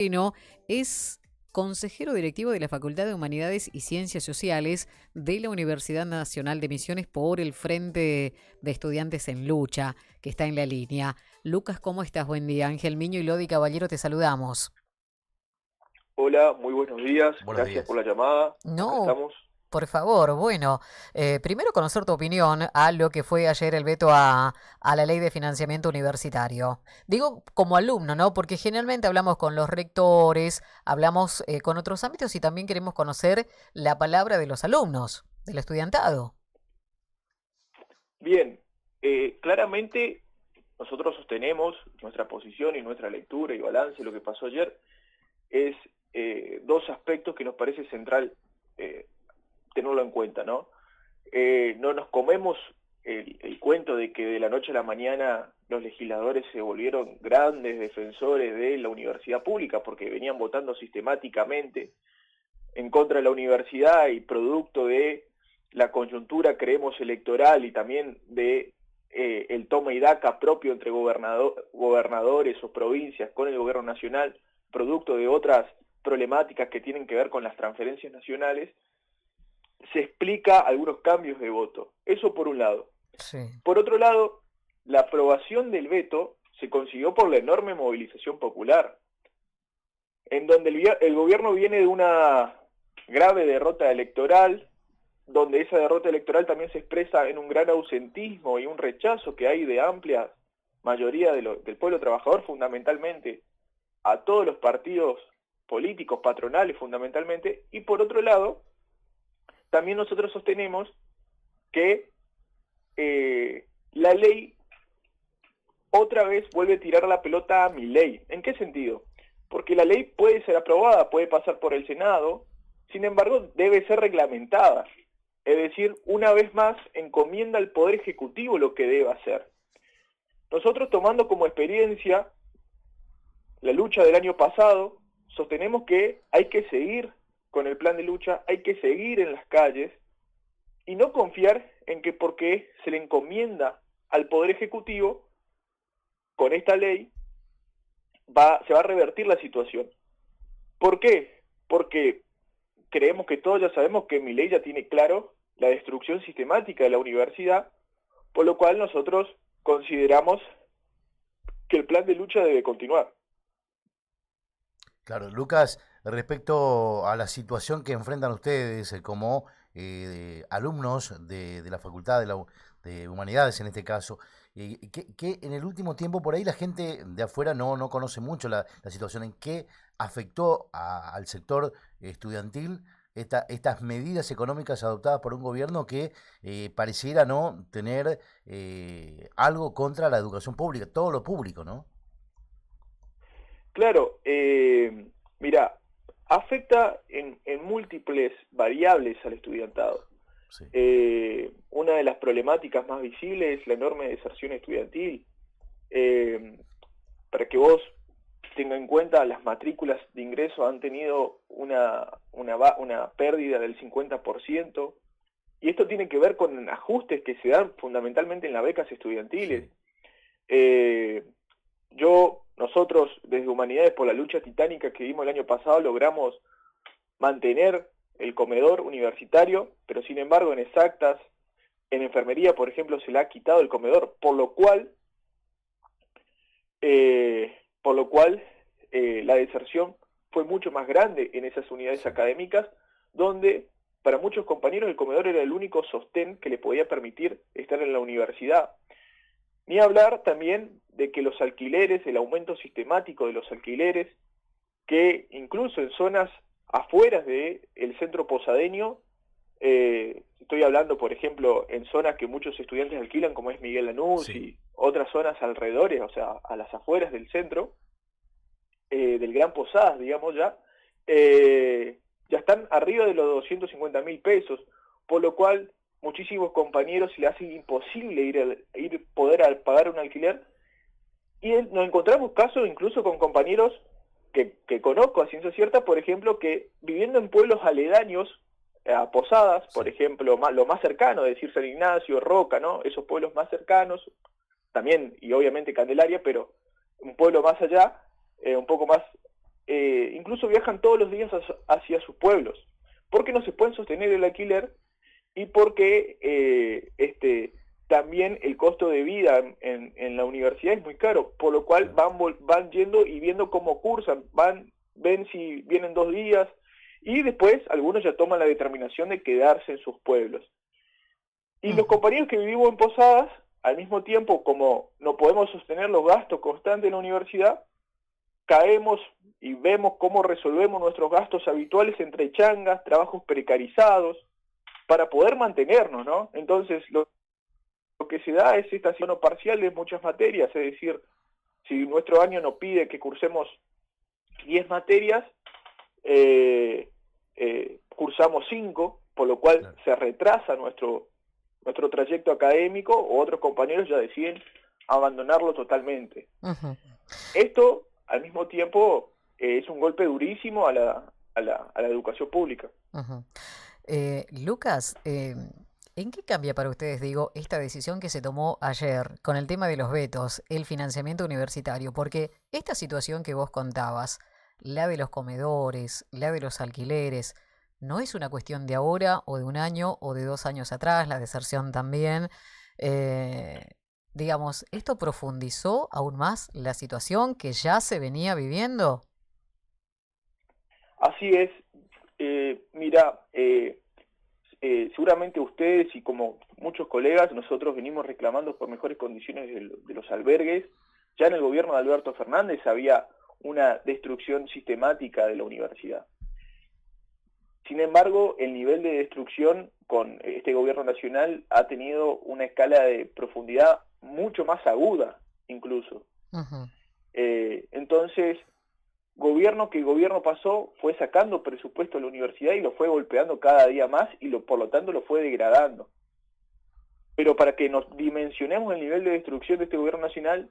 Bueno, es consejero directivo de la Facultad de Humanidades y Ciencias Sociales de la Universidad Nacional de Misiones por el Frente de Estudiantes en Lucha, que está en la línea. Lucas, ¿cómo estás? Buen día. Ángel Miño y Lodi Caballero, te saludamos. Hola, muy buenos días, Buenos gracias por días. la llamada, acá No, estamos. por favor, bueno, primero conocer tu opinión a lo que fue ayer el veto a la ley de financiamiento universitario. Digo como alumno, ¿no? Porque generalmente hablamos con los rectores, hablamos con otros ámbitos y también queremos conocer la palabra de los alumnos, del estudiantado. Bien, claramente nosotros sostenemos nuestra posición y nuestra lectura y balance de lo que pasó ayer es dos aspectos que nos parece central eh, tenerlo en cuenta, ¿no? No nos comemos el cuento de que de la noche a la mañana los legisladores se volvieron grandes defensores de la universidad pública porque venían votando sistemáticamente en contra de la universidad y producto de la coyuntura, creemos, electoral y también de el toma y daca propio entre gobernadores o provincias con el gobierno nacional, producto de otras problemáticas que tienen que ver con las transferencias nacionales, se explica algunos cambios de voto. Eso por un lado. Sí. Por otro lado, la aprobación del veto se consiguió por la enorme movilización popular, en donde el gobierno viene de una grave derrota electoral, donde esa derrota electoral también se expresa en un gran ausentismo y un rechazo que hay de amplia mayoría del pueblo trabajador, fundamentalmente a todos los partidos políticos, patronales fundamentalmente, y por otro lado, también nosotros sostenemos que la ley otra vez vuelve a tirar la pelota a Milei. ¿En qué sentido? Porque la ley puede ser aprobada, puede pasar por el Senado, sin embargo debe ser reglamentada. Es decir, una vez más encomienda al Poder Ejecutivo lo que debe hacer. Nosotros, tomando como experiencia la lucha del año pasado, sostenemos que hay que seguir con el plan de lucha, hay que seguir en las calles y no confiar en que porque se le encomienda al Poder Ejecutivo, con esta ley se va a revertir la situación. ¿Por qué? Porque creemos que todos ya sabemos que Milei ya tiene claro la destrucción sistemática de la universidad, por lo cual nosotros consideramos que el plan de lucha debe continuar. Claro, Lucas, respecto a la situación que enfrentan ustedes como alumnos de la Facultad de Humanidades en este caso, que en el último tiempo por ahí la gente de afuera no conoce mucho la situación, en qué afectó al sector estudiantil estas medidas económicas adoptadas por un gobierno que pareciera no tener algo contra la educación pública, todo lo público, ¿no? Claro, mira, afecta en múltiples variables al estudiantado. Sí. Una de las problemáticas más visibles es la enorme deserción estudiantil. Eh, para que vos tenga en cuenta, las matrículas de ingreso han tenido una pérdida del 50%, y esto tiene que ver con ajustes que se dan fundamentalmente en las becas estudiantiles. Sí. Eh, Nosotros, desde Humanidades por la lucha titánica que vimos el año pasado, logramos mantener el comedor universitario, pero sin embargo en exactas, en enfermería, por ejemplo, se le ha quitado el comedor, por lo cual la deserción fue mucho más grande en esas unidades Sí. académicas, donde para muchos compañeros el comedor era el único sostén que le podía permitir estar en la universidad. Ni hablar también de que los alquileres, el aumento sistemático de los alquileres, que incluso en zonas afueras del centro posadeño, estoy hablando, por ejemplo, en zonas que muchos estudiantes alquilan, como es Miguel Lanús Sí. y otras zonas alrededores, o sea, a las afueras del centro, del Gran Posadas, digamos ya están arriba de los 250.000 pesos, por lo cual muchísimos compañeros se les hace imposible poder pagar un alquiler, y nos encontramos casos incluso con compañeros que conozco a ciencia cierta, por ejemplo, que viviendo en pueblos aledaños a Posadas, por Sí. ejemplo, lo más cercano, es decir, San Ignacio, Roca, ¿no? Esos pueblos más cercanos, también, y obviamente Candelaria, pero un pueblo más allá, un poco más incluso viajan todos los días hacia sus pueblos, porque no se pueden sostener el alquiler y porque también el costo de vida en la universidad es muy caro, por lo cual van yendo y viendo cómo cursan, ven si vienen 2 días, y después algunos ya toman la determinación de quedarse en sus pueblos. Y los compañeros que vivimos en Posadas, al mismo tiempo, como no podemos sostener los gastos constantes en la universidad, caemos y vemos cómo resolvemos nuestros gastos habituales entre changas, trabajos precarizados, para poder mantenernos, ¿no? Entonces, lo que se da es esta situación parcial de muchas materias, es decir, si nuestro año nos pide que cursemos 10 materias, cursamos 5, por lo cual se retrasa nuestro trayecto académico, o otros compañeros ya deciden abandonarlo totalmente. Esto, al mismo tiempo, es un golpe durísimo a la educación pública. Lucas, ¿en qué cambia para ustedes, digo, esta decisión que se tomó ayer con el tema de los vetos, el financiamiento universitario? Porque esta situación que vos contabas, la de los comedores, la de los alquileres, no es una cuestión de ahora o de un año o de 2 años atrás, la deserción también. Digamos, ¿esto profundizó aún más la situación que ya se venía viviendo? Así es. Mira, seguramente ustedes y como muchos colegas, nosotros venimos reclamando por mejores condiciones de los albergues. Ya en el gobierno de Alberto Fernández había una destrucción sistemática de la universidad. Sin embargo, el nivel de destrucción con este gobierno nacional ha tenido una escala de profundidad mucho más aguda, incluso. Entonces, gobierno que gobierno pasó fue sacando presupuesto a la universidad y lo fue golpeando cada día más y por lo tanto lo fue degradando. Pero para que nos dimensionemos el nivel de destrucción de este gobierno nacional,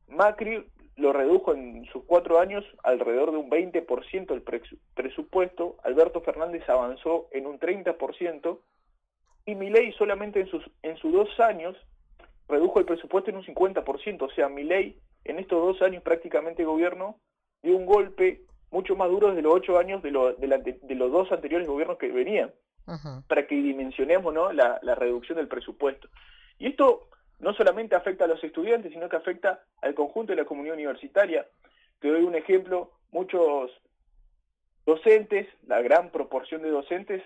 Macri lo redujo en sus 4 años alrededor de un 20% el presupuesto, Alberto Fernández avanzó en un 30%, y Milei solamente en sus 2 años redujo el presupuesto en un 50%, o sea, Milei en estos 2 años prácticamente gobierno dio un golpe mucho más duro desde los 8 años de los 2 anteriores gobiernos que venían, para que dimensionemos, ¿no?, la reducción del presupuesto. Y esto no solamente afecta a los estudiantes, sino que afecta al conjunto de la comunidad universitaria. Te doy un ejemplo: muchos docentes, la gran proporción de docentes,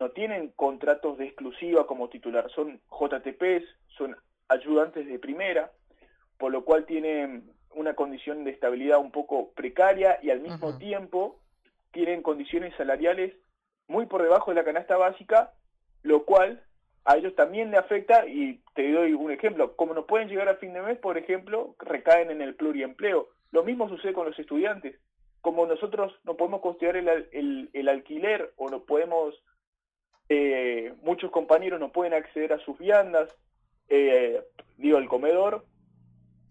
no tienen contratos de exclusiva como titular, son JTPs, son ayudantes de primera, por lo cual tienen una condición de estabilidad un poco precaria y al mismo tiempo tienen condiciones salariales muy por debajo de la canasta básica, lo cual a ellos también le afecta. Y te doy un ejemplo: como no pueden llegar a fin de mes, por ejemplo, recaen en el pluriempleo. Lo mismo sucede con los estudiantes. Como nosotros no podemos costear el alquiler, o no podemos, muchos compañeros no pueden acceder a sus viandas, el comedor,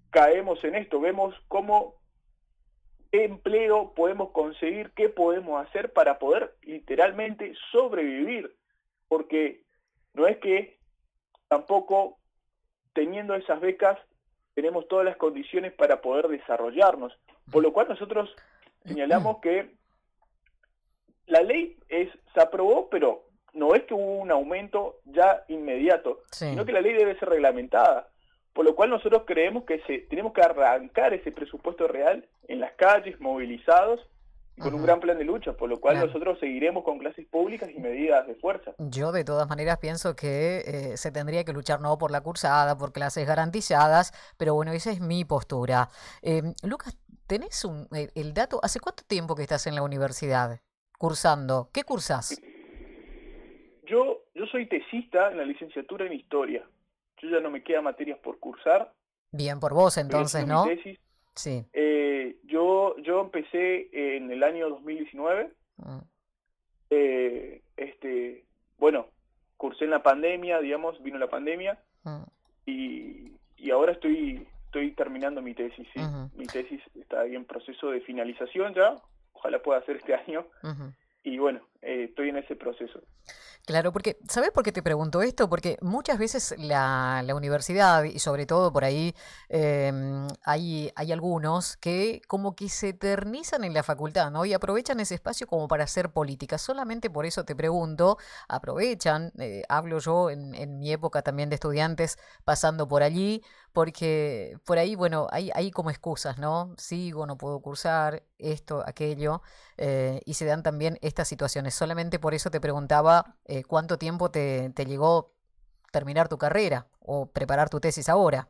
caemos en esto. Vemos qué empleo podemos conseguir, qué podemos hacer para poder literalmente sobrevivir, porque no es que tampoco teniendo esas becas tenemos todas las condiciones para poder desarrollarnos, por lo cual nosotros señalamos que la ley se aprobó, pero no es que hubo un aumento ya inmediato, sino que la ley debe ser reglamentada, por lo cual nosotros creemos que tenemos que arrancar ese presupuesto real en las calles, movilizados, con un gran plan de lucha, por lo cual nosotros seguiremos con clases públicas y medidas de fuerza. Yo de todas maneras pienso que se tendría que luchar no por la cursada, por clases garantizadas, pero bueno, esa es mi postura. Lucas, ¿tenés el dato? ¿Hace cuánto tiempo que estás en la universidad cursando? ¿Qué cursás? Yo soy tesista en la licenciatura en Historia. Yo ya no me queda materias por cursar. Bien por vos entonces, ¿no? Mi tesis. Sí. Yo empecé en el año 2019. Bueno, cursé en la pandemia, digamos, vino la pandemia, y ahora estoy terminando mi tesis, ¿sí? Mi tesis está ahí en proceso de finalización ya, ojalá pueda hacer este año. y bueno, estoy en ese proceso. Claro, porque, ¿sabes por qué te pregunto esto? Porque muchas veces la universidad, y sobre todo por ahí, hay algunos que como que se eternizan en la facultad, ¿no? Y aprovechan ese espacio como para hacer política. Solamente por eso te pregunto, aprovechan, hablo yo en mi época también de estudiantes pasando por allí, porque por ahí, bueno, hay como excusas, ¿no? Sigo, no puedo cursar, esto, aquello. Y se dan también estas situaciones. Solamente por eso te preguntaba cuánto tiempo te llegó terminar tu carrera o preparar tu tesis ahora.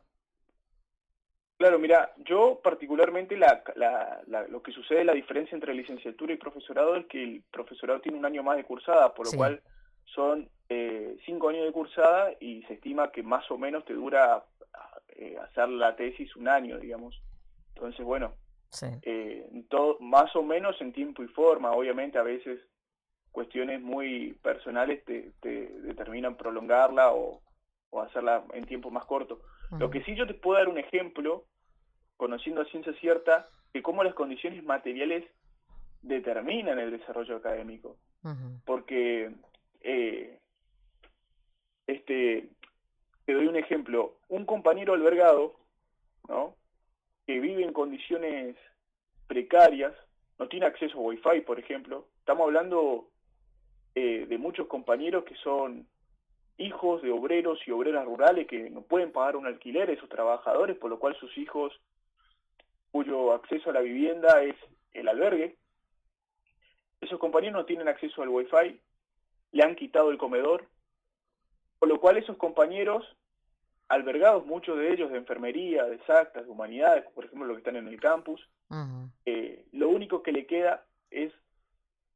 Claro, mira, yo particularmente lo que sucede, la diferencia entre licenciatura y profesorado es que el profesorado tiene un año más de cursada, por lo Sí, cual son 5 años de cursada y se estima que más o menos te dura hacer la tesis un año, digamos. Entonces, bueno, sí. todo, más o menos en tiempo y forma. Obviamente a veces cuestiones muy personales te determinan prolongarla o hacerla en tiempo más corto. Lo Ujú, que sí yo te puedo dar un ejemplo, conociendo a ciencia cierta, de cómo las condiciones materiales determinan el desarrollo académico. ujú, Porque, eh, te doy un ejemplo, un compañero albergado, ¿no? Que vive en condiciones precarias, no tiene acceso a Wi-Fi, por ejemplo. Estamos hablando de muchos compañeros que son hijos de obreros y obreras rurales que no pueden pagar un alquiler, esos trabajadores, por lo cual sus hijos, cuyo acceso a la vivienda es el albergue, esos compañeros no tienen acceso al Wi-Fi, le han quitado el comedor, por lo cual esos compañeros, albergados muchos de ellos de enfermería, de exactas, de humanidades, por ejemplo los que están en el campus, ujú. lo único que le queda es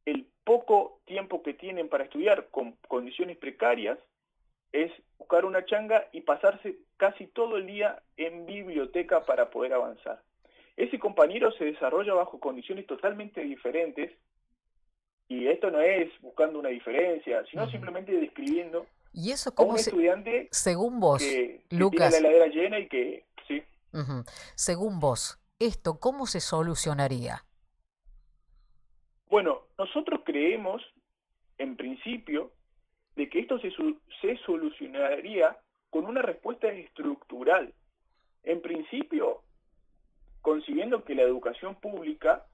el poco tiempo que tienen para estudiar con condiciones precarias, es buscar una changa y pasarse casi todo el día en biblioteca para poder avanzar. Ese compañero se desarrolla bajo condiciones totalmente diferentes y esto no es buscando una diferencia, sino Ujú. simplemente describiendo ¿Y eso a cómo un se, estudiante según vos, que tiene la Lucas, heladera llena y que, sí, ujú, según vos, esto cómo se solucionaría? bueno, nosotros creemos, en principio, de que esto se solucionaría con una respuesta estructural. En principio, concibiendo que la educación pública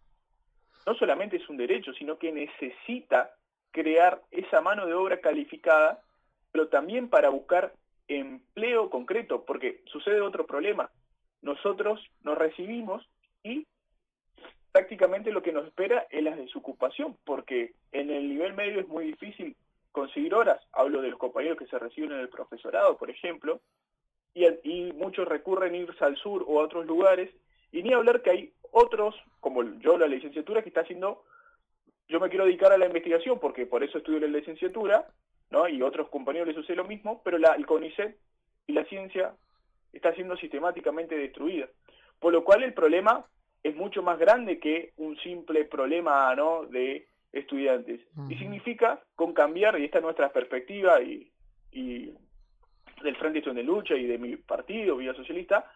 no solamente es un derecho, sino que necesita crear esa mano de obra calificada, pero también para buscar empleo concreto, porque sucede otro problema. Nosotros nos recibimos y prácticamente lo que nos espera es la desocupación, porque en el nivel medio es muy difícil conseguir horas. Hablo de los compañeros que se reciben en el profesorado, por ejemplo, y muchos recurren a irse al sur o a otros lugares, y ni hablar que hay otros, como yo la licenciatura, que está haciendo, yo me quiero dedicar a la investigación, porque por eso estudio la licenciatura, ¿no? Y otros compañeros les sucede lo mismo, pero el CONICET y la ciencia está siendo sistemáticamente destruida. Por lo cual el problema es mucho más grande que un simple problema, ¿no?, de estudiantes. Y Ujú, significa, con cambiar, y esta es nuestra perspectiva, y del Frente de Acción de Lucha y de mi partido, Vida Socialista,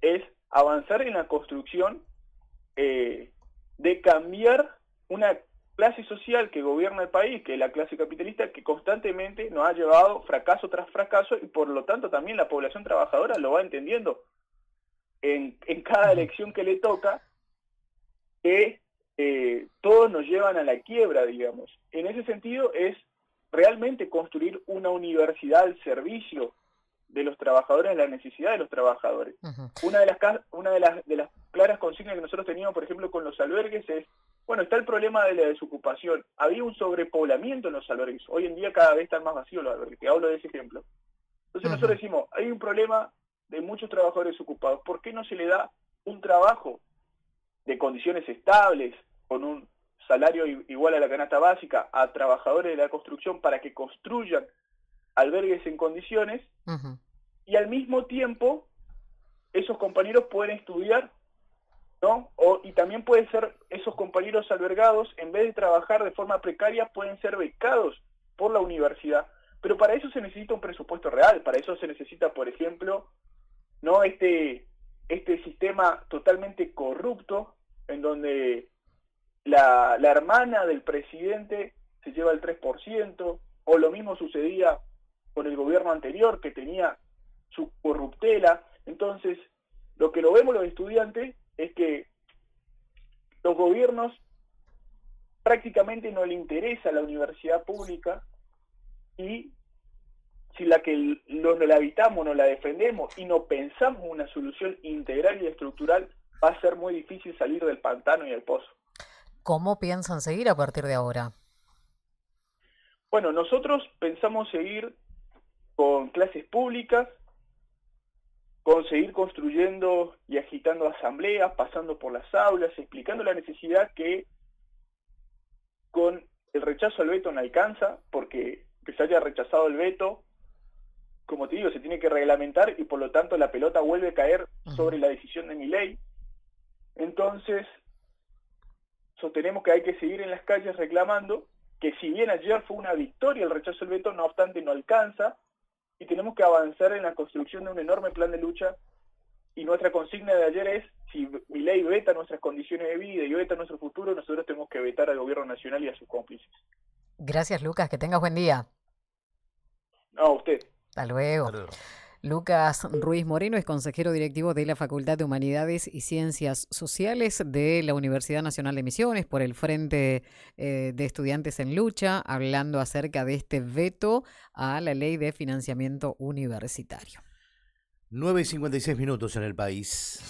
es avanzar en la construcción de cambiar una clase social que gobierna el país, que es la clase capitalista, que constantemente nos ha llevado fracaso tras fracaso y por lo tanto también la población trabajadora lo va entendiendo en cada ujú, elección que le toca, que todos nos llevan a la quiebra, digamos. En ese sentido es realmente construir una universidad al servicio de los trabajadores, de la necesidad de los trabajadores. ujú. Una de las claras consignas que nosotros teníamos, por ejemplo, con los albergues es, bueno, está el problema de la desocupación. Había un sobrepoblamiento en los albergues. Hoy en día cada vez están más vacíos los albergues. Te hablo de ese ejemplo. Entonces nosotros Ujú, decimos, hay un problema de muchos trabajadores ocupados. ¿Por qué no se le da un trabajo de condiciones estables, con un salario igual a la canasta básica, a trabajadores de la construcción para que construyan albergues en condiciones ujú, y al mismo tiempo esos compañeros pueden estudiar, ¿no? Y también pueden ser esos compañeros albergados, en vez de trabajar de forma precaria, pueden ser becados por la universidad. Pero para eso se necesita un presupuesto real, para eso se necesita, por ejemplo, no este sistema totalmente corrupto en donde la hermana del presidente se lleva el 3%, o lo mismo sucedía con el gobierno anterior, que tenía su corruptela. Entonces, lo que lo vemos los estudiantes es que los gobiernos prácticamente no le interesa la universidad pública, y si la que no la habitamos, no la defendemos y no pensamos una solución integral y estructural, va a ser muy difícil salir del pantano y del pozo. ¿Cómo piensan seguir a partir de ahora? Bueno, nosotros pensamos seguir con clases públicas, con seguir construyendo y agitando asambleas, pasando por las aulas, explicando la necesidad que con el rechazo al veto no alcanza, porque que se haya rechazado el veto, como te digo, se tiene que reglamentar y por lo tanto la pelota vuelve a caer sobre la decisión de Milei. Entonces, sostenemos que hay que seguir en las calles reclamando que, si bien ayer fue una victoria el rechazo al veto, no obstante no alcanza, y tenemos que avanzar en la construcción de un enorme plan de lucha. Y nuestra consigna de ayer es: si Milei veta nuestras condiciones de vida y veta nuestro futuro, nosotros tenemos que vetar al gobierno nacional y a sus cómplices. Gracias, Lucas, que tengas buen día. No, usted. Hasta luego. Hasta luego. Lucas Ruiz Moreno es consejero directivo de la Facultad de Humanidades y Ciencias Sociales de la Universidad Nacional de Misiones, por el Frente de Estudiantes en Lucha, hablando acerca de este veto a la Ley de Financiamiento Universitario. 9:56 en el país.